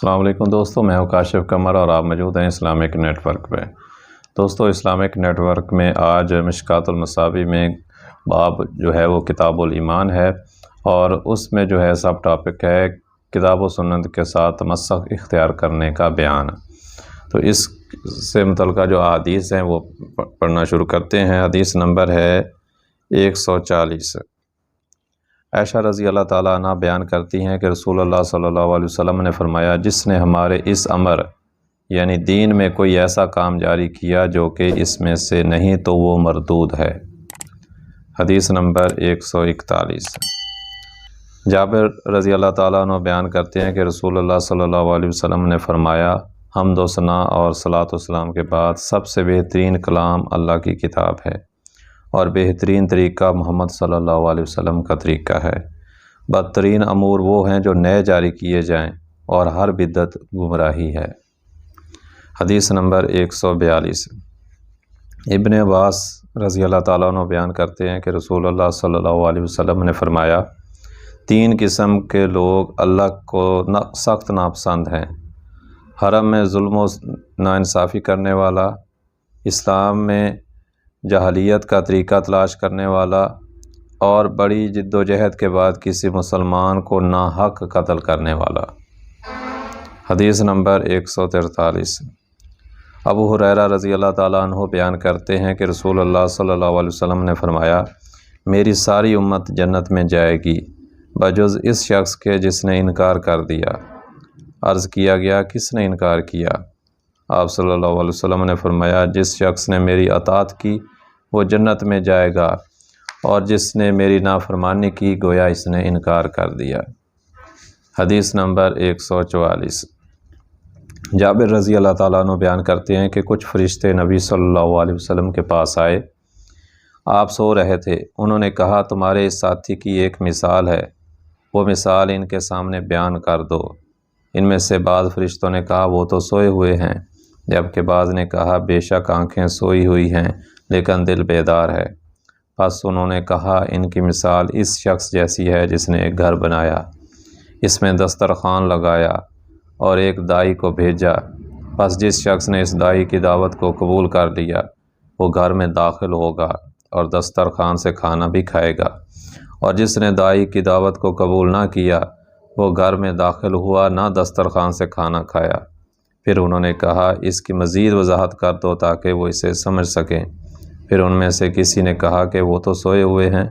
السلام علیکم دوستو، میں ہوں کاشف قمر اور آپ موجود ہیں اسلامک نیٹ ورک پہ۔ دوستو، اسلامک نیٹ ورک میں آج مشکوٰۃ المصابیح میں باب جو ہے وہ کتاب الایمان ہے، اور اس میں جو ہے سب ٹاپک ہے کتاب و سنت کے ساتھ تمسک اختیار کرنے کا بیان۔ تو اس سے متعلقہ جو احادیث ہیں وہ پڑھنا شروع کرتے ہیں۔ حدیث نمبر ہے 140۔ عائشہ رضی اللہ تعالیٰ عنہ بیان کرتی ہیں کہ رسول اللہ صلی اللہ علیہ وسلم نے فرمایا، جس نے ہمارے اس امر یعنی دین میں کوئی ایسا کام جاری کیا جو کہ اس میں سے نہیں تو وہ مردود ہے۔ حدیث نمبر 141۔ جابر رضی اللہ تعالیٰ عنہ بیان کرتے ہیں کہ رسول اللہ صلی اللہ علیہ وسلم نے فرمایا، حمد و ثنا اور صلاۃ و سلام کے بعد سب سے بہترین کلام اللہ کی کتاب ہے، اور بہترین طریقہ محمد صلی اللہ علیہ وسلم کا طریقہ ہے۔ بدترین امور وہ ہیں جو نئے جاری کیے جائیں، اور ہر بدعت گمراہی ہے۔ حدیث نمبر 142۔ ابن عباس رضی اللہ تعالیٰ عنہ بیان کرتے ہیں کہ رسول اللہ صلی اللہ علیہ وسلم نے فرمایا، 3 قسم کے لوگ اللہ کو سخت ناپسند ہیں: حرم میں ظلم و ناانصافی کرنے والا، اسلام میں جاہلیت کا طریقہ تلاش کرنے والا، اور بڑی جد و جہد کے بعد کسی مسلمان کو ناحق قتل کرنے والا۔ حدیث نمبر 143۔ ابو ہریرہ رضی اللہ تعالیٰ عنہ بیان کرتے ہیں کہ رسول اللہ صلی اللہ علیہ وسلم نے فرمایا، میری ساری امت جنت میں جائے گی بجز اس شخص کے جس نے انکار کر دیا۔ عرض کیا گیا، کس نے انکار کیا؟ آپ صلی اللہ علیہ وسلم نے فرمایا، جس شخص نے میری اطاعت کی وہ جنت میں جائے گا، اور جس نے میری نافرمانی کی گویا اس نے انکار کر دیا۔ حدیث نمبر 144۔ جابر رضی اللہ تعالیٰ عنہ بیان کرتے ہیں کہ کچھ فرشتے نبی صلی اللہ علیہ وسلم کے پاس آئے۔ آپ سو رہے تھے۔ انہوں نے کہا، تمہارے اس ساتھی کی ایک مثال ہے، وہ مثال ان کے سامنے بیان کر دو۔ ان میں سے بعض فرشتوں نے کہا، وہ تو سوئے ہوئے ہیں، جبکہ بعض نے کہا، بے شک آنکھیں سوئی ہوئی ہیں لیکن دل بیدار ہے۔ پس انہوں نے کہا، ان کی مثال اس شخص جیسی ہے جس نے ایک گھر بنایا، اس میں دسترخوان لگایا اور ایک دائی کو بھیجا۔ پس جس شخص نے اس دائی کی دعوت کو قبول کر لیا وہ گھر میں داخل ہوگا اور دسترخوان سے کھانا بھی کھائے گا، اور جس نے دائی کی دعوت کو قبول نہ کیا وہ گھر میں داخل ہوا نہ دسترخوان سے کھانا کھایا۔ پھر انہوں نے کہا، اس کی مزید وضاحت کر دو تاکہ وہ اسے سمجھ سکیں۔ پھر ان میں سے کسی نے کہا کہ وہ تو سوئے ہوئے ہیں،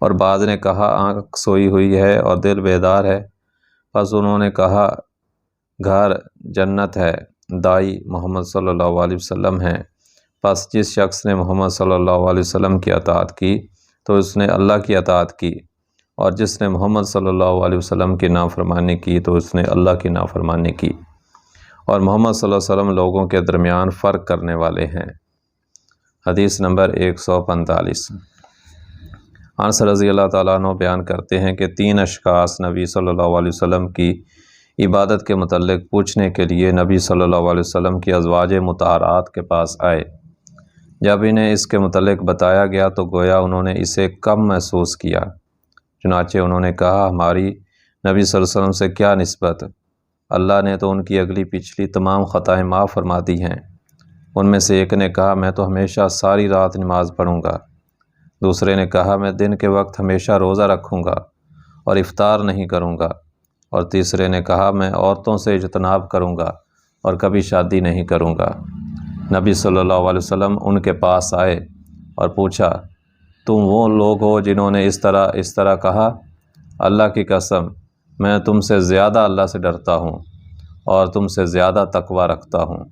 اور بعض نے کہا آنکھ سوئی ہوئی ہے اور دل بیدار ہے۔ پس انہوں نے کہا، گھر جنت ہے، دائی محمد صلی اللہ علیہ وسلم ہیں۔ پس جس شخص نے محمد صلی اللہ علیہ وسلم کی اطاعت کی تو اس نے اللہ کی اطاعت کی، اور جس نے محمد صلی اللہ علیہ وسلم کی نافرمانی کی تو اس نے اللہ کی نافرمانی کی، اور محمد صلی اللہ علیہ وسلم لوگوں کے درمیان فرق کرنے والے ہیں۔ حدیث نمبر 145۔ انس رضی اللہ تعالیٰ عنہ بیان کرتے ہیں کہ 3 اشخاص نبی صلی اللہ علیہ وسلم کی عبادت کے متعلق پوچھنے کے لیے نبی صلی اللہ علیہ وسلم کی ازواج مطہرات کے پاس آئے۔ جب انہیں اس کے متعلق بتایا گیا تو گویا انہوں نے اسے کم محسوس کیا۔ چنانچہ انہوں نے کہا، ہماری نبی صلی اللہ علیہ وسلم سے کیا نسبت؟ اللہ نے تو ان کی اگلی پچھلی تمام خطائیں معاف فرما دی ہیں۔ ان میں سے ایک نے کہا، میں تو ہمیشہ ساری رات نماز پڑھوں گا۔ دوسرے نے کہا، میں دن کے وقت ہمیشہ روزہ رکھوں گا اور افطار نہیں کروں گا۔ اور تیسرے نے کہا، میں عورتوں سے اجتناب کروں گا اور کبھی شادی نہیں کروں گا۔ نبی صلی اللہ علیہ وسلم ان کے پاس آئے اور پوچھا، تم وہ لوگ ہو جنہوں نے اس طرح کہا؟ اللہ کی قسم، میں تم سے زیادہ اللہ سے ڈرتا ہوں اور تم سے زیادہ تقوی رکھتا ہوں،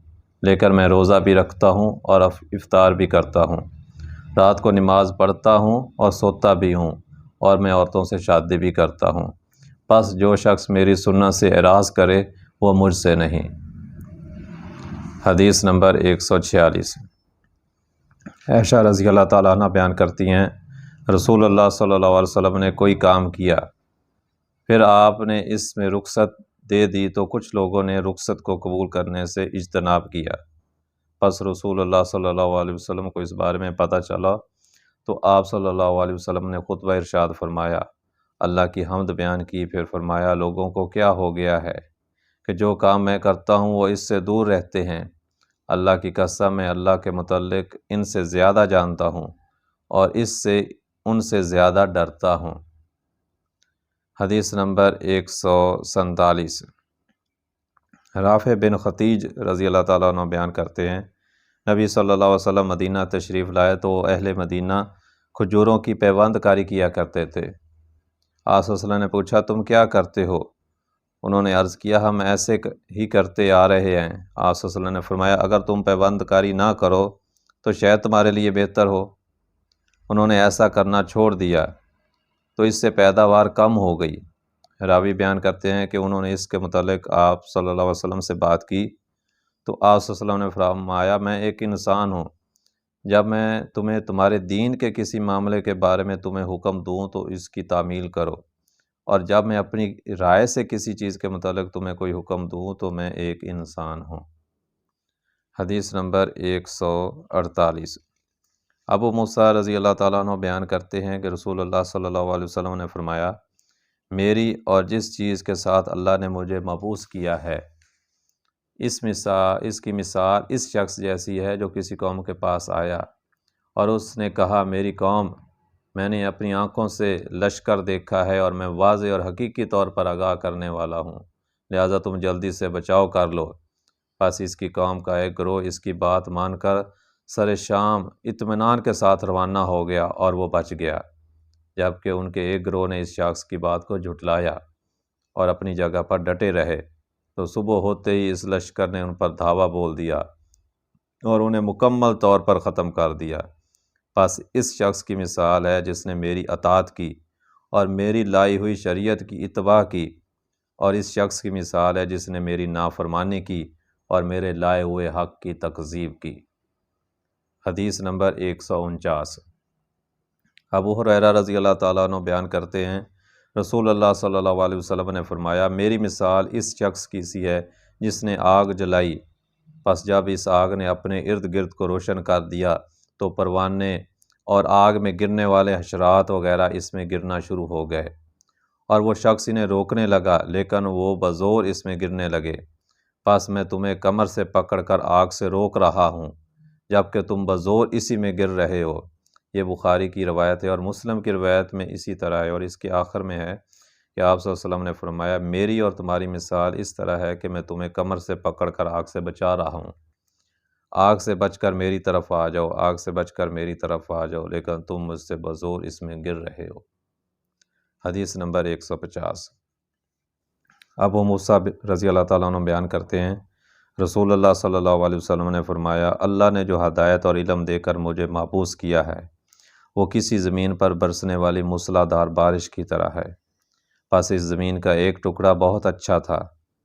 لیکن میں روزہ بھی رکھتا ہوں اور افطار بھی کرتا ہوں، رات کو نماز پڑھتا ہوں اور سوتا بھی ہوں، اور میں عورتوں سے شادی بھی کرتا ہوں۔ پس جو شخص میری سنت سے اعراض کرے وہ مجھ سے نہیں۔ حدیث نمبر 146۔ عائشہ رضی اللہ تعالیٰ عنہ بیان کرتی ہیں، رسول اللہ صلی اللہ علیہ وسلم نے کوئی کام کیا، پھر آپ نے اس میں رخصت دے دی تو کچھ لوگوں نے رخصت کو قبول کرنے سے اجتناب کیا۔ پس رسول اللہ صلی اللہ علیہ وسلم کو اس بارے میں پتہ چلا تو آپ صلی اللہ علیہ وسلم نے خطبہ ارشاد فرمایا، اللہ کی حمد بیان کی، پھر فرمایا، لوگوں کو کیا ہو گیا ہے کہ جو کام میں کرتا ہوں وہ اس سے دور رہتے ہیں۔ اللہ کی قسم میں اللہ کے متعلق ان سے زیادہ جانتا ہوں اور اس سے ان سے زیادہ ڈرتا ہوں۔ حدیث نمبر 147۔ رافع بن خدیج رضی اللہ تعالیٰ عنہ بیان کرتے ہیں، نبی صلی اللہ علیہ وسلم مدینہ تشریف لائے تو اہل مدینہ کھجوروں کی پیوند کاری کیا کرتے تھے۔ آپ صلی اللہ علیہ وسلم نے پوچھا تم کیا کرتے ہو؟ انہوں نے عرض کیا ہم ایسے ہی کرتے آ رہے ہیں۔ آپ صلی اللہ علیہ وسلم نے فرمایا اگر تم پیوند کاری نہ کرو تو شاید تمہارے لیے بہتر ہو۔ انہوں نے ایسا کرنا چھوڑ دیا تو اس سے پیداوار کم ہو گئی۔ راوی بیان کرتے ہیں کہ انہوں نے اس کے متعلق آپ صلی اللہ علیہ وسلم سے بات کی تو آپ صلی اللہ علیہ وسلم نے فرمایا میں ایک انسان ہوں، جب میں تمہیں تمہارے دین کے کسی معاملے کے بارے میں تمہیں حکم دوں تو اس کی تعمیل کرو، اور جب میں اپنی رائے سے کسی چیز کے متعلق تمہیں کوئی حکم دوں تو میں ایک انسان ہوں۔ حدیث نمبر 148۔ ابو موسیٰ رضی اللہ تعالیٰ عنہ بیان کرتے ہیں کہ رسول اللہ صلی اللہ علیہ وسلم نے فرمایا میری اور جس چیز کے ساتھ اللہ نے مجھے مبعوث کیا ہے اس کی مثال اس شخص جیسی ہے جو کسی قوم کے پاس آیا اور اس نے کہا میری قوم میں نے اپنی آنکھوں سے لشکر دیکھا ہے اور میں واضح اور حقیقی طور پر آگاہ کرنے والا ہوں، لہٰذا تم جلدی سے بچاؤ کر لو۔ پس اس کی قوم کا ایک گروہ اس کی بات مان کر سر شام اطمینان کے ساتھ روانہ ہو گیا اور وہ بچ گیا، جبکہ ان کے ایک گروہ نے اس شخص کی بات کو جھٹلایا اور اپنی جگہ پر ڈٹے رہے، تو صبح ہوتے ہی اس لشکر نے ان پر دھاوا بول دیا اور انہیں مکمل طور پر ختم کر دیا۔ پس اس شخص کی مثال ہے جس نے میری اطاعت کی اور میری لائی ہوئی شریعت کی اتباع کی، اور اس شخص کی مثال ہے جس نے میری نافرمانی کی اور میرے لائے ہوئے حق کی تکذیب کی۔ حدیث نمبر 149۔ ابو ہریرہ رضی اللہ تعالیٰ عنہ بیان کرتے ہیں رسول اللہ صلی اللہ علیہ وسلم نے فرمایا میری مثال اس شخص کی سی ہے جس نے آگ جلائی، پس جب اس آگ نے اپنے ارد گرد کو روشن کر دیا تو پروانے اور آگ میں گرنے والے حشرات وغیرہ اس میں گرنا شروع ہو گئے، اور وہ شخص انہیں روکنے لگا لیکن وہ بزور اس میں گرنے لگے۔ پس میں تمہیں کمر سے پکڑ کر آگ سے روک رہا ہوں جبکہ تم بزور اسی میں گر رہے ہو۔ یہ بخاری کی روایت ہے، اور مسلم کی روایت میں اسی طرح ہے، اور اس کے آخر میں ہے کہ آپ صلی اللہ علیہ وسلم نے فرمایا میری اور تمہاری مثال اس طرح ہے کہ میں تمہیں کمر سے پکڑ کر آگ سے بچا رہا ہوں، آگ سے بچ کر میری طرف آ جاؤ، آگ سے بچ کر میری طرف آ جاؤ، لیکن تم مجھ سے بزور اس میں گر رہے ہو۔ حدیث نمبر 150۔ ابو موسیٰ رضی اللہ تعالیٰ عنہ بیان کرتے ہیں رسول اللہ صلی اللہ علیہ وسلم نے فرمایا اللہ نے جو ہدایت اور علم دے کر مجھے مبعوث کیا ہے وہ کسی زمین پر برسنے والی موسلا دھار بارش کی طرح ہے۔ پس اس زمین کا ایک ٹکڑا بہت اچھا تھا،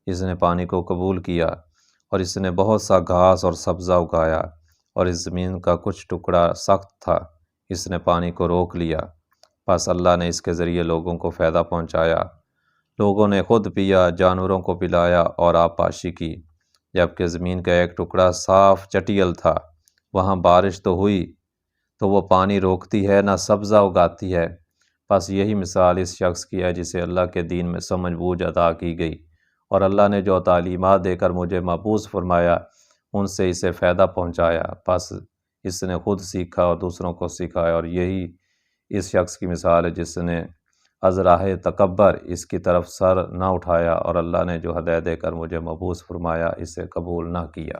اس نے پانی کو قبول کیا اور اس نے بہت سا گھاس اور سبزہ اگایا، اور اس زمین کا کچھ ٹکڑا سخت تھا، اس نے پانی کو روک لیا، پس اللہ نے اس کے ذریعے لوگوں کو فائدہ پہنچایا، لوگوں نے خود پیا، جانوروں کو پلایا اور آبپاشی کی۔ جبکہ زمین کا ایک ٹکڑا صاف چٹیل تھا، وہاں بارش تو ہوئی تو وہ پانی روکتی ہے نہ سبزہ اگاتی ہے۔ پس یہی مثال اس شخص کی ہے جسے اللہ کے دین میں سمجھ بوجھ عطا کی گئی، اور اللہ نے جو تعلیمات دے کر مجھے مبعوث فرمایا ان سے اسے فائدہ پہنچایا، پس اس نے خود سیکھا اور دوسروں کو سکھایا، اور یہی اس شخص کی مثال ہے جس نے از راہ تکبر اس کی طرف سر نہ اٹھایا اور اللہ نے جو ہدایت دے کر مجھے مبعوث فرمایا اسے قبول نہ کیا۔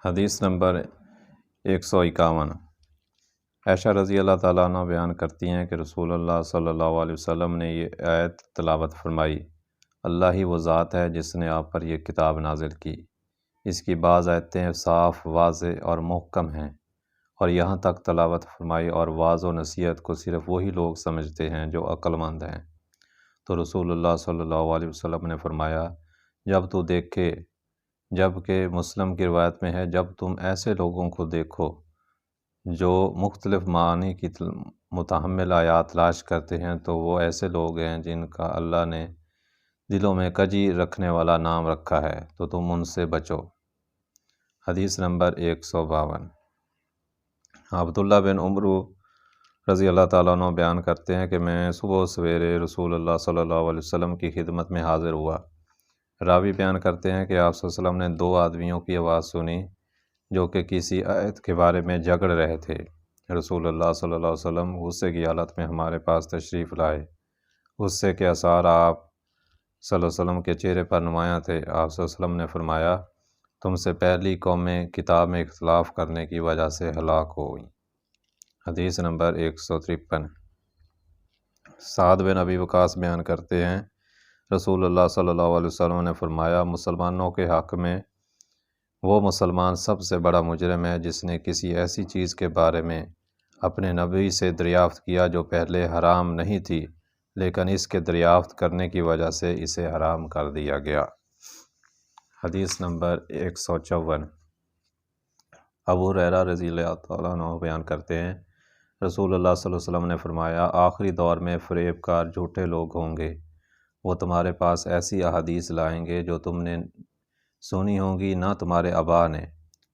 حدیث نمبر 151۔ عائشہ رضی اللہ تعالیٰ عنہ بیان کرتی ہیں کہ رسول اللہ صلی اللہ علیہ وسلم نے یہ آیت تلاوت فرمائی، اللہ ہی وہ ذات ہے جس نے آپ پر یہ کتاب نازل کی۔ اس کی بعض آیتیں صاف، واضح اور محکم ہیں، اور یہاں تک تلاوت فرمائی اور واعظ و نصیحت کو صرف وہی لوگ سمجھتے ہیں جو عقل مند ہیں۔ تو رسول اللہ صلی اللہ علیہ وسلم نے فرمایا جب تو دیکھے، جبکہ مسلم کی روایت میں ہے جب تم ایسے لوگوں کو دیکھو جو مختلف معانی کی متحمل آیات تلاش کرتے ہیں تو وہ ایسے لوگ ہیں جن کا اللہ نے دلوں میں کجی رکھنے والا نام رکھا ہے، تو تم ان سے بچو۔ حدیث نمبر 152۔ عبداللہ بن عمرو رضی اللہ تعالیٰ عنہ بیان کرتے ہیں کہ میں صبح سویرے رسول اللہ صلی اللہ علیہ وسلم کی خدمت میں حاضر ہوا۔ راوی بیان کرتے ہیں کہ آپ صلی اللہ علیہ وسلم نے 2 آدمیوں کی آواز سنی جو کہ کسی آیت کے بارے میں جھگڑ رہے تھے۔ رسول اللہ صلی اللہ علیہ وسلم غصے کی حالت میں ہمارے پاس تشریف لائے۔ غصے کے آثار آپ صلی اللہ علیہ وسلم کے چہرے پر نمایاں تھے۔ آپ صلی اللہ علیہ وسلم نے فرمایا، تم سے پہلی قومیں کتاب میں اختلاف کرنے کی وجہ سے ہلاک ہو گئیں۔ حدیث نمبر 153۔ سعد بن ابی وقاص بیان کرتے ہیں، رسول اللہ صلی اللہ علیہ وسلم نے فرمایا، مسلمانوں کے حق میں وہ مسلمان سب سے بڑا مجرم ہے جس نے کسی ایسی چیز کے بارے میں اپنے نبی سے دریافت کیا جو پہلے حرام نہیں تھی، لیکن اس کے دریافت کرنے کی وجہ سے اسے حرام کر دیا گیا۔ حدیث نمبر 154۔ ابو ہریرہ رضی اللہ تعالیٰ عنہ بیان کرتے ہیں، رسول اللہ صلی اللہ علیہ وسلم نے فرمایا، آخری دور میں فریب کار جھوٹے لوگ ہوں گے، وہ تمہارے پاس ایسی احادیث لائیں گے جو تم نے سنی ہوں گی نہ تمہارے آبا نے،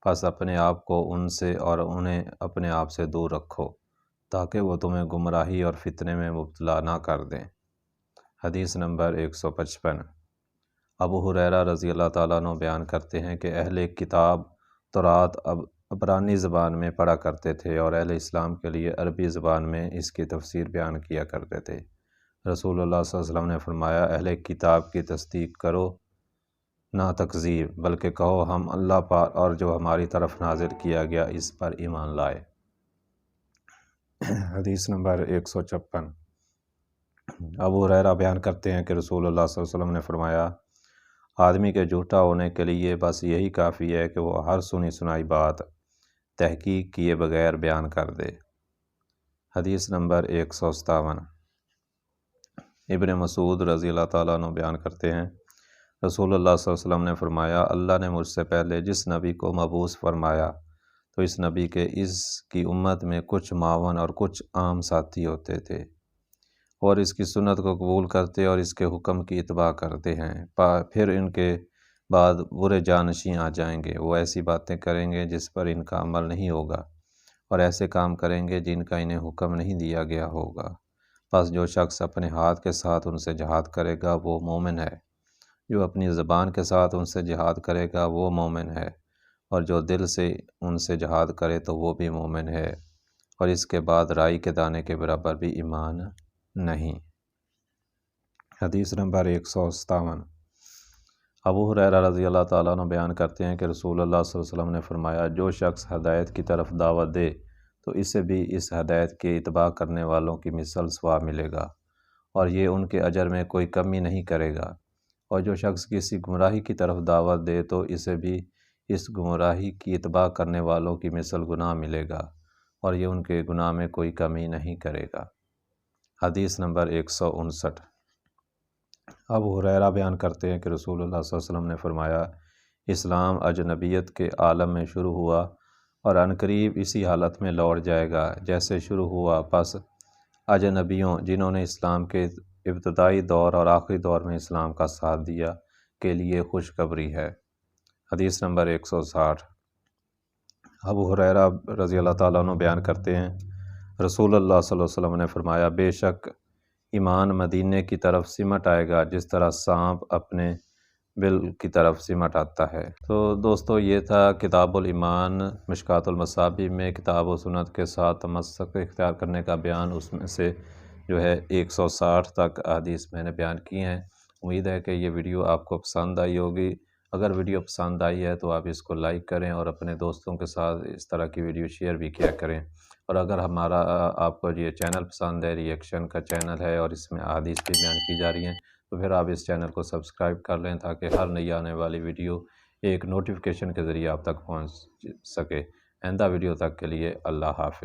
پس اپنے آپ کو ان سے اور انہیں اپنے آپ سے دور رکھو تاکہ وہ تمہیں گمراہی اور فتنے میں مبتلا نہ کر دیں۔ حدیث نمبر 155۔ ابو ہریرہ رضی اللہ تعالیٰ عنہ بیان کرتے ہیں کہ اہل کتاب تورات عبرانی زبان میں پڑھا کرتے تھے اور اہل اسلام کے لیے عربی زبان میں اس کی تفسیر بیان کیا کرتے تھے۔ رسول اللہ صلی اللہ علیہ وسلم نے فرمایا، اہل کتاب کی تصدیق کرو نہ تکذیب، بلکہ کہو ہم اللہ پر اور جو ہماری طرف نازل کیا گیا اس پر ایمان لائے۔ حدیث نمبر 156۔ ابو ہریرہ بیان کرتے ہیں کہ رسول اللہ صلی اللہ علیہ وسلم نے فرمایا، آدمی کے جھوٹا ہونے کے لیے بس یہی کافی ہے کہ وہ ہر سنی سنائی بات تحقیق کیے بغیر بیان کر دے۔ حدیث نمبر 157۔ ابن مسعود رضی اللہ تعالیٰ عنہ بیان کرتے ہیں، رسول اللہ صلی اللہ علیہ وسلم نے فرمایا، اللہ نے مجھ سے پہلے جس نبی کو مبعوث فرمایا تو اس نبی کے اس کی امت میں کچھ معاون اور کچھ عام ساتھی ہوتے تھے اور اس کی سنت کو قبول کرتے اور اس کے حکم کی اتباع کرتے ہیں، پھر ان کے بعد برے جانشین آ جائیں گے، وہ ایسی باتیں کریں گے جس پر ان کا عمل نہیں ہوگا اور ایسے کام کریں گے جن کا انہیں حکم نہیں دیا گیا ہوگا، پس جو شخص اپنے ہاتھ کے ساتھ ان سے جہاد کرے گا وہ مومن ہے، جو اپنی زبان کے ساتھ ان سے جہاد کرے گا وہ مومن ہے، اور جو دل سے ان سے جہاد کرے تو وہ بھی مومن ہے، اور اس کے بعد رائی کے دانے کے برابر بھی ایمان نہیں۔ حدیث نمبر 157۔ ابو ہریرہ رضی اللہ تعالیٰ عنہ بیان کرتے ہیں کہ رسول اللہ صلی اللہ علیہ وسلم نے فرمایا، جو شخص ہدایت کی طرف دعوت دے تو اسے بھی اس ہدایت کے اتباع کرنے والوں کی مثل ثواب ملے گا اور یہ ان کے اجر میں کوئی کمی نہیں کرے گا، اور جو شخص کسی گمراہی کی طرف دعوت دے تو اسے بھی اس گمراہی کی اتباع کرنے والوں کی مثل گناہ ملے گا اور یہ ان کے گناہ میں کوئی کمی نہیں کرے گا۔ حدیث نمبر 159۔ ابو ہریرہ بیان کرتے ہیں کہ رسول اللہ صلی اللہ علیہ وسلم نے فرمایا، اسلام اجنبیت کے عالم میں شروع ہوا اور عنقریب اسی حالت میں لوٹ جائے گا جیسے شروع ہوا، پس اجنبیوں جنہوں نے اسلام کے ابتدائی دور اور آخری دور میں اسلام کا ساتھ دیا کے لیے خوشخبری ہے۔ حدیث نمبر 160۔ ابو ہریرہ رضی اللہ تعالیٰ عنہ بیان کرتے ہیں، رسول اللہ صلی اللہ علیہ وسلم نے فرمایا، بے شک ایمان مدینے کی طرف سمٹ آئے گا جس طرح سانپ اپنے بل کی طرف سمٹ آتا ہے۔ تو دوستو یہ تھا کتاب الایمان مشکوٰۃ المصابیح میں کتاب و سنت کے ساتھ تمسک اختیار کرنے کا بیان، اس میں سے جو ہے 160 تک احادیث میں نے بیان کی ہیں۔ امید ہے کہ یہ ویڈیو آپ کو پسند آئی ہوگی۔ اگر ویڈیو پسند آئی ہے تو آپ اس کو لائک کریں اور اپنے دوستوں کے ساتھ اس طرح کی ویڈیو شیئر بھی کیا کریں، اور اگر ہمارا آپ کو یہ چینل پسند ہے، ریئیکشن کا چینل ہے اور اس میں احادیث بھی بیان کی جا رہی ہیں، تو پھر آپ اس چینل کو سبسکرائب کر لیں تاکہ ہر نئی آنے والی ویڈیو ایک نوٹیفیکیشن کے ذریعے آپ تک پہنچ سکے۔ آئندہ ویڈیو تک کے لیے اللہ حافظ۔